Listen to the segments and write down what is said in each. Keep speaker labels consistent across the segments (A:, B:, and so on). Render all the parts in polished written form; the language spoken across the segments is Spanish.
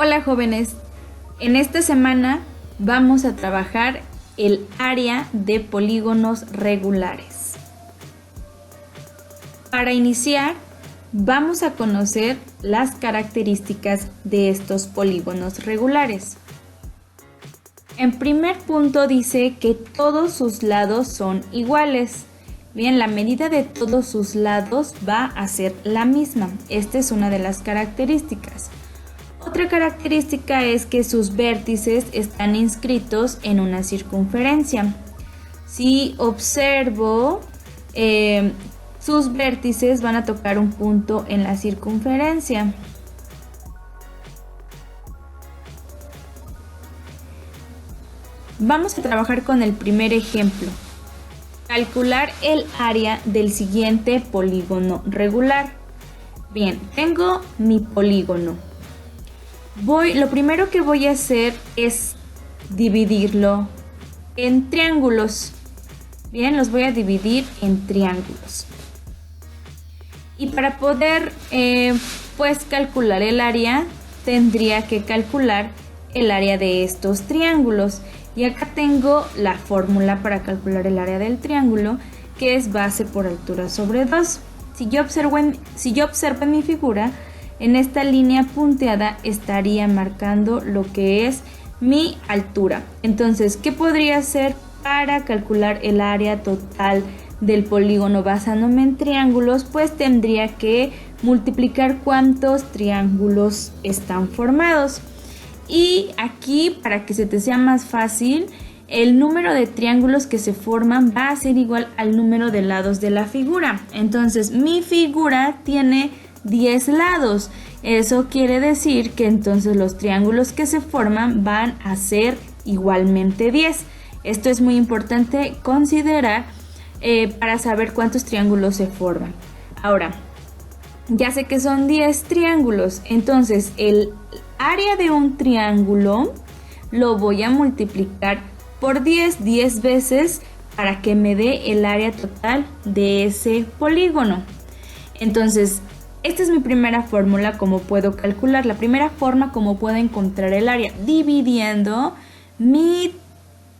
A: Hola jóvenes, en esta semana vamos a trabajar el área de polígonos regulares. Para iniciar, vamos a conocer las características de estos polígonos regulares. En primer punto dice que todos sus lados son iguales. Bien, la medida de todos sus lados va a ser la misma. Esta es una de las características. Otra característica es que sus vértices están inscritos en una circunferencia. Si observo, sus vértices van a tocar un punto en la circunferencia. Vamos a trabajar con el primer ejemplo. Calcular el área del siguiente polígono regular. Bien, tengo mi polígono. Lo primero que voy a hacer es dividirlo en triángulos. Bien, los voy a dividir en triángulos. Y para poder calcular el área, tendría que calcular el área de estos triángulos. Y acá tengo la fórmula para calcular el área del triángulo, que es base por altura sobre 2. Si yo observo en mi figura, en esta línea punteada estaría marcando lo que es mi altura. Entonces, ¿qué podría hacer para calcular el área total del polígono basándome en triángulos? Pues tendría que multiplicar cuántos triángulos están formados. Y aquí, para que se te sea más fácil, el número de triángulos que se forman va a ser igual al número de lados de la figura. Entonces, mi figura tiene 10 lados. Eso quiere decir que entonces los triángulos que se forman van a ser igualmente 10. Esto es muy importante considerar para saber cuántos triángulos se forman. Ahora, ya sé que son 10 triángulos, entonces el área de un triángulo lo voy a multiplicar por 10 veces para que me dé el área total de ese polígono. Entonces, esta es mi primera fórmula, como puedo calcular. La primera forma como puedo encontrar el área, dividiendo mi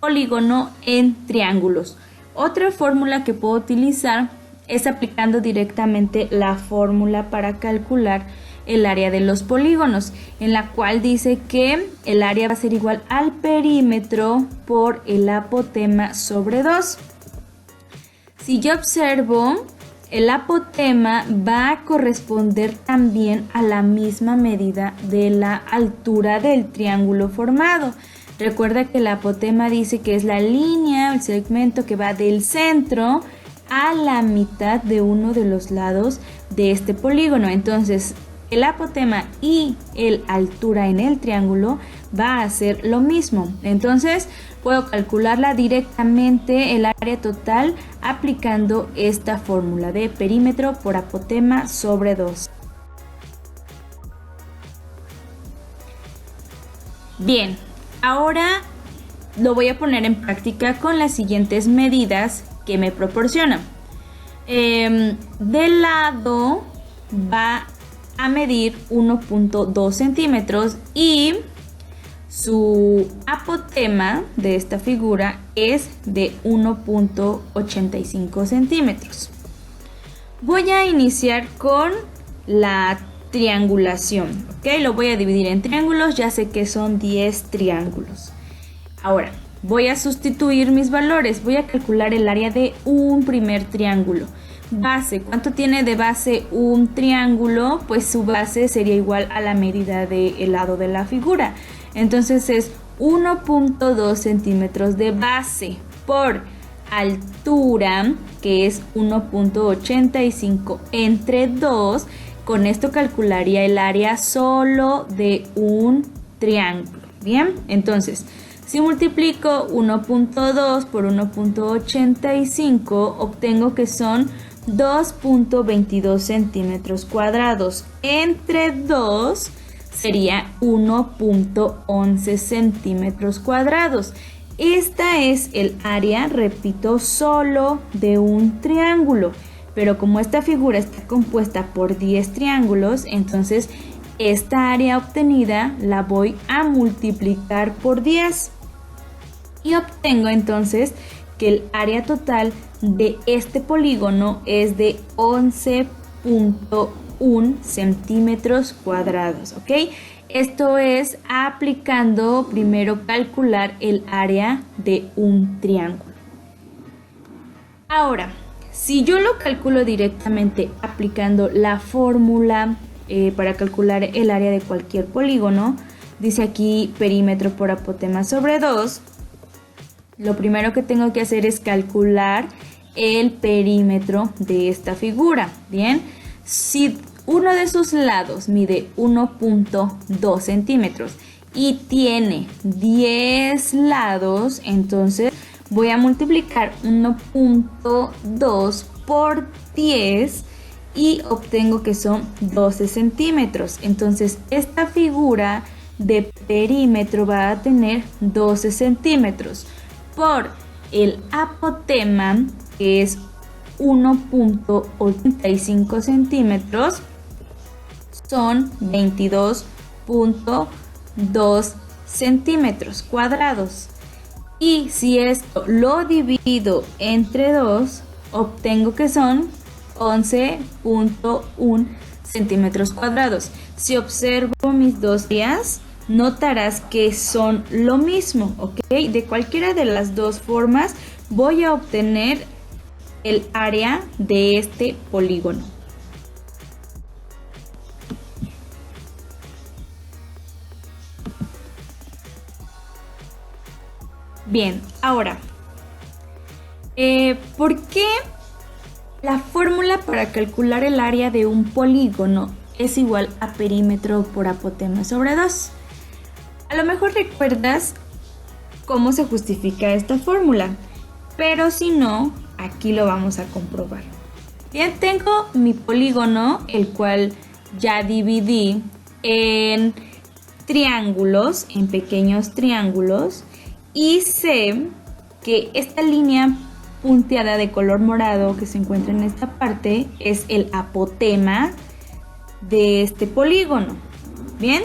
A: polígono en triángulos. Otra fórmula que puedo utilizar es aplicando directamente la fórmula para calcular el área de los polígonos, en la cual dice que el área va a ser igual al perímetro por el apotema sobre 2. Si yo observo, el apotema va a corresponder también a la misma medida de la altura del triángulo formado. Recuerda que el apotema dice que es la línea, el segmento que va del centro a la mitad de uno de los lados de este polígono. Entonces, el apotema y el altura en el triángulo va a ser lo mismo. Entonces, puedo calcularla directamente el área total aplicando esta fórmula de perímetro por apotema sobre 2. Bien, ahora lo voy a poner en práctica con las siguientes medidas que me proporciona. Del lado va a medir 1.2 centímetros y su apotema de esta figura es de 1.85 centímetros. Voy a iniciar con la triangulación. ¿Ok? Lo voy a dividir en triángulos, ya sé que son 10 triángulos. Ahora, voy a sustituir mis valores. Voy a calcular el área de un primer triángulo. Base, ¿cuánto tiene de base un triángulo? Pues su base sería igual a la medida del lado de la figura. Entonces es 1.2 centímetros de base por altura, que es 1.85 entre 2. Con esto calcularía el área solo de un triángulo. Bien, entonces, si multiplico 1.2 por 1.85, obtengo que son 2.22 centímetros cuadrados. Entre 2 sería 1.11 centímetros cuadrados. Esta es el área, repito, solo de un triángulo. Pero como esta figura está compuesta por 10 triángulos, entonces esta área obtenida la voy a multiplicar por 10 y obtengo entonces que el área total de este polígono es de 11.1 centímetros cuadrados, ¿ok? Esto es aplicando primero calcular el área de un triángulo. Ahora, si yo lo calculo directamente aplicando la fórmula para calcular el área de cualquier polígono, dice aquí perímetro por apotema sobre 2, lo primero que tengo que hacer es calcular el perímetro de esta figura, ¿bien? Si uno de sus lados mide 1.2 centímetros y tiene 10 lados, entonces voy a multiplicar 1.2 por 10 y obtengo que son 12 centímetros. Entonces esta figura de perímetro va a tener 12 centímetros por el apotema, que es 1.85 centímetros, son 22.2 centímetros cuadrados. Y si esto lo divido entre 2, obtengo que son 11.1 centímetros cuadrados. Si observo mis dos áreas, notarás que son lo mismo, ¿ok? De cualquiera de las dos formas voy a obtener el área de este polígono. Bien, ahora, ¿por qué la fórmula para calcular el área de un polígono es igual a perímetro por apotema sobre 2? A lo mejor recuerdas cómo se justifica esta fórmula, pero si no, aquí lo vamos a comprobar. Bien, tengo mi polígono, el cual ya dividí en triángulos, en pequeños triángulos, y sé que esta línea punteada de color morado que se encuentra en esta parte es el apotema de este polígono. Bien,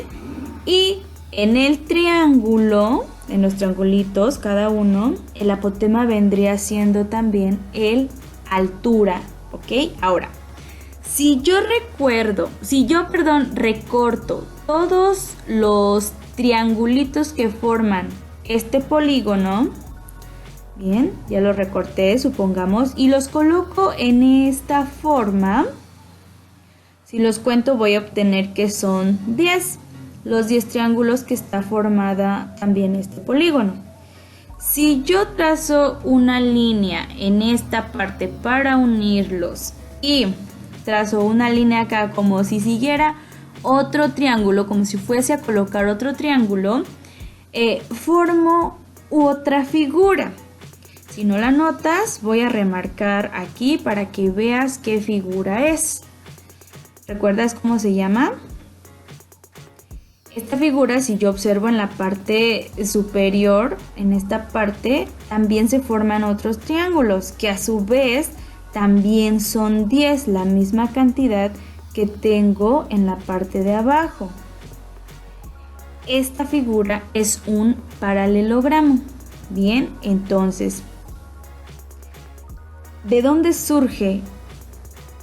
A: y en el triángulo, en los triangulitos, cada uno, el apotema vendría siendo también el altura, ¿ok? Ahora, si yo recorto todos los triangulitos que forman este polígono, bien, ya lo recorté, supongamos, y los coloco en esta forma, si los cuento voy a obtener que son 10. Los 10 triángulos que está formada también este polígono. Si yo trazo una línea en esta parte para unirlos y trazo una línea acá como si siguiera otro triángulo, como si fuese a colocar otro triángulo, formo otra figura. Si no la notas, voy a remarcar aquí para que veas qué figura es. ¿Recuerdas cómo se llama? Esta figura, si yo observo en la parte superior, en esta parte, también se forman otros triángulos, que a su vez también son 10, la misma cantidad que tengo en la parte de abajo. Esta figura es un paralelogramo. Bien, entonces, ¿de dónde surge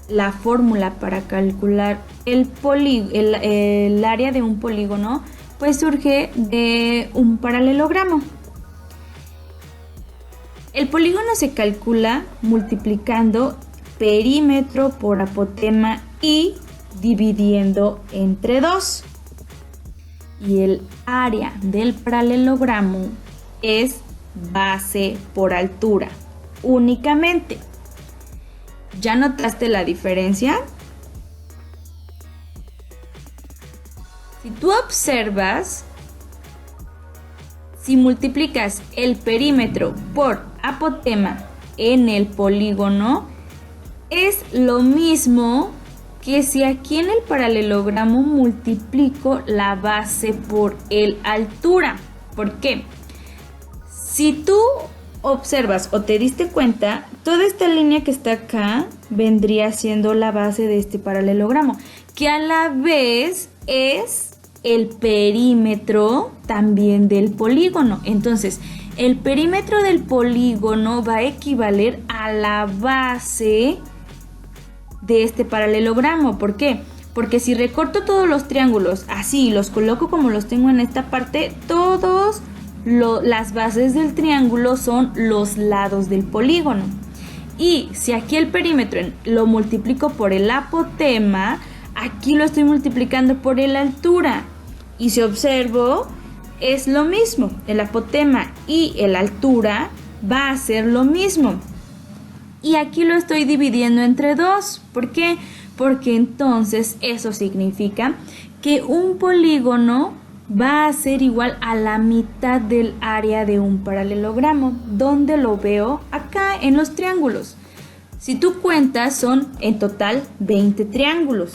A: la fórmula para calcular el área de un polígono? Pues surge de un paralelogramo. El polígono se calcula multiplicando perímetro por apotema y dividiendo entre 2. Y el área del paralelogramo es base por altura únicamente. ¿Ya notaste la diferencia? Si tú observas, si multiplicas el perímetro por apotema en el polígono, es lo mismo que si aquí en el paralelogramo multiplico la base por el altura. ¿Por qué? Si tú observas o te diste cuenta, toda esta línea que está acá vendría siendo la base de este paralelogramo, que a la vez es el perímetro también del polígono. Entonces, el perímetro del polígono va a equivaler a la base de este paralelogramo. ¿Por qué? Porque si recorto todos los triángulos así, los coloco como los tengo en esta parte, las bases del triángulo son los lados del polígono. Y si aquí el perímetro lo multiplico por el apotema, aquí lo estoy multiplicando por la altura. Y si observo, es lo mismo. El apotema y la altura va a ser lo mismo. Y aquí lo estoy dividiendo entre 2. ¿Por qué? Porque entonces eso significa que un polígono va a ser igual a la mitad del área de un paralelogramo. ¿Dónde lo veo? Acá en los triángulos. Si tú cuentas, son en total 20 triángulos.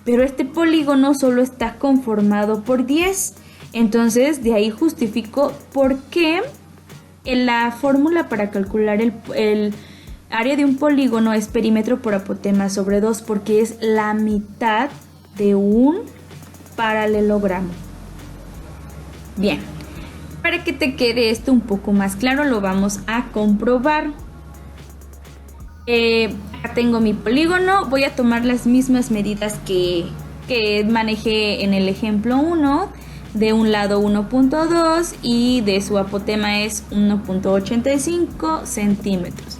A: Pero este polígono solo está conformado por 10. Entonces, de ahí justifico por qué en la fórmula para calcular el área de un polígono es perímetro por apotema sobre 2, porque es la mitad de un paralelogramo. Bien, para que te quede esto un poco más claro, lo vamos a comprobar. Acá tengo mi polígono, voy a tomar las mismas medidas que manejé en el ejemplo 1, de un lado 1.2 y de su apotema es 1.85 centímetros.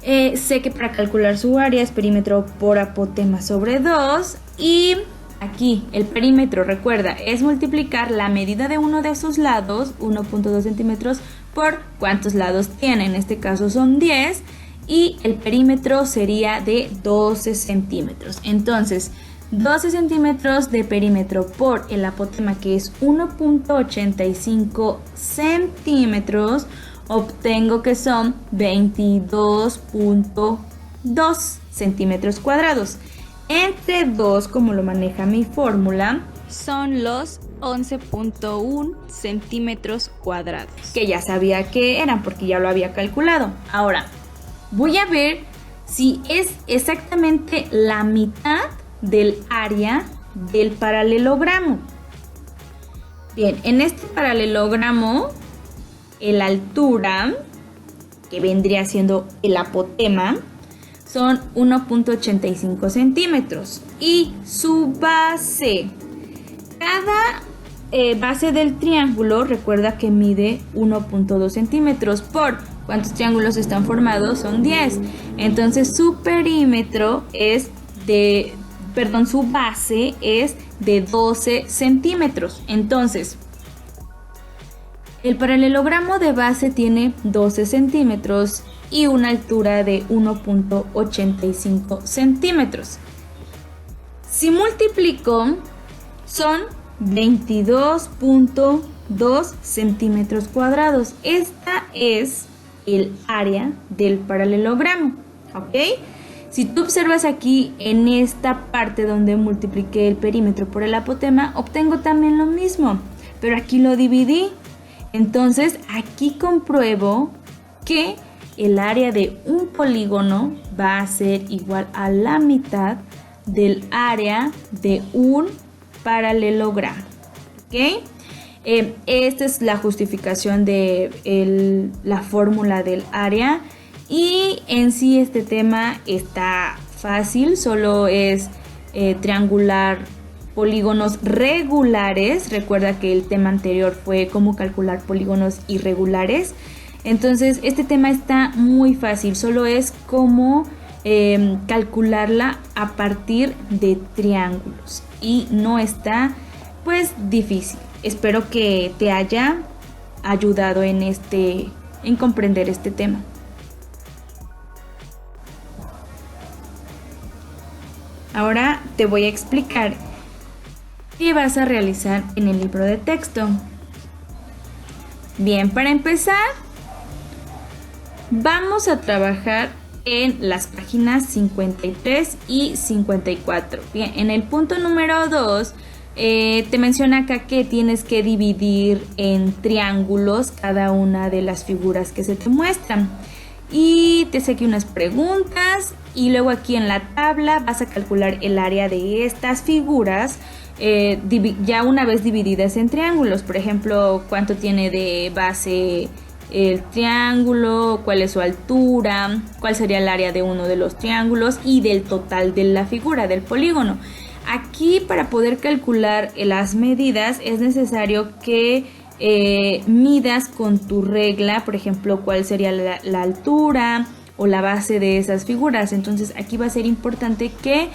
A: Sé que para calcular su área es perímetro por apotema sobre 2 y aquí el perímetro, recuerda, es multiplicar la medida de uno de sus lados, 1.2 centímetros, por cuántos lados tiene, en este caso son 10, y el perímetro sería de 12 centímetros. Entonces, 12 centímetros de perímetro por el apotema, que es 1.85 centímetros, obtengo que son 22.2 centímetros cuadrados. Entre 2, como lo maneja mi fórmula, son los 11.1 centímetros cuadrados, que ya sabía que eran porque ya lo había calculado. Ahora, voy a ver si es exactamente la mitad del área del paralelogramo. Bien, en este paralelogramo, la altura, que vendría siendo el apotema, son 1.85 centímetros. Y su base, cada base del triángulo, recuerda que mide 1.2 centímetros por ¿cuántos triángulos están formados? Son 10. Entonces su perímetro es su base es de 12 centímetros. Entonces, el paralelogramo de base tiene 12 centímetros y una altura de 1.85 centímetros. Si multiplico, son 22.2 centímetros cuadrados. Esta es el área del paralelogramo, ¿ok? Si tú observas aquí en esta parte donde multipliqué el perímetro por el apotema, obtengo también lo mismo, pero aquí lo dividí. Entonces aquí compruebo que el área de un polígono va a ser igual a la mitad del área de un paralelogramo, ¿ok? Esta es la justificación de la fórmula del área, y en sí este tema está fácil, solo es triangular polígonos regulares. Recuerda que el tema anterior fue cómo calcular polígonos irregulares. Entonces este tema está muy fácil, solo es cómo calcularla a partir de triángulos y no está pues difícil. Espero que te haya ayudado en comprender este tema. Ahora te voy a explicar qué vas a realizar en el libro de texto. Bien, para empezar, vamos a trabajar en las páginas 53 y 54. Bien, en el punto número 2 te menciona acá que tienes que dividir en triángulos cada una de las figuras que se te muestran. Y te hace aquí unas preguntas y luego aquí en la tabla vas a calcular el área de estas figuras ya una vez divididas en triángulos. Por ejemplo, cuánto tiene de base el triángulo, cuál es su altura, cuál sería el área de uno de los triángulos y del total de la figura, del polígono. Aquí, para poder calcular las medidas, es necesario que midas con tu regla, por ejemplo, cuál sería la altura o la base de esas figuras. Entonces aquí va a ser importante que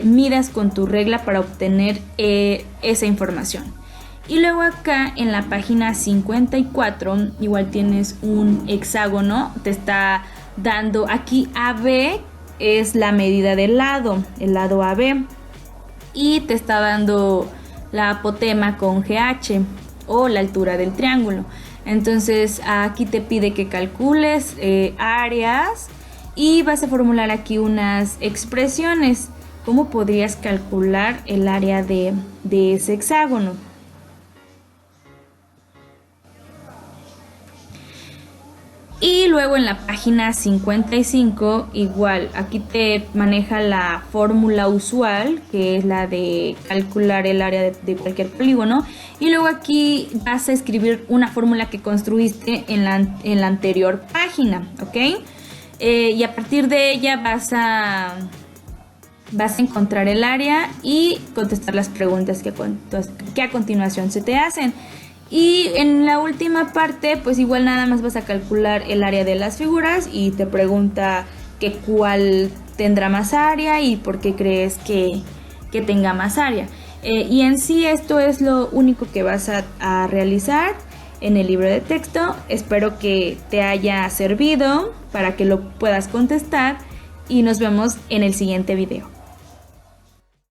A: midas con tu regla para obtener esa información. Y luego acá en la página 54 igual tienes un hexágono, te está dando aquí AB, es la medida del lado, el lado AB, y te está dando la apotema con GH o la altura del triángulo. Entonces aquí te pide que calcules áreas y vas a formular aquí unas expresiones. ¿Cómo podrías calcular el área de ese hexágono? Y luego en la página 55 igual, aquí te maneja la fórmula usual, que es la de calcular el área de cualquier polígono. Y luego aquí vas a escribir una fórmula que construiste en la anterior página, ¿ok? Y a partir de ella vas a encontrar el área y contestar las preguntas que a continuación se te hacen. Y en la última parte, pues igual nada más vas a calcular el área de las figuras y te pregunta que cuál tendrá más área y por qué crees que tenga más área. Y en sí esto es lo único que vas a realizar en el libro de texto. Espero que te haya servido para que lo puedas contestar y nos vemos en el siguiente video.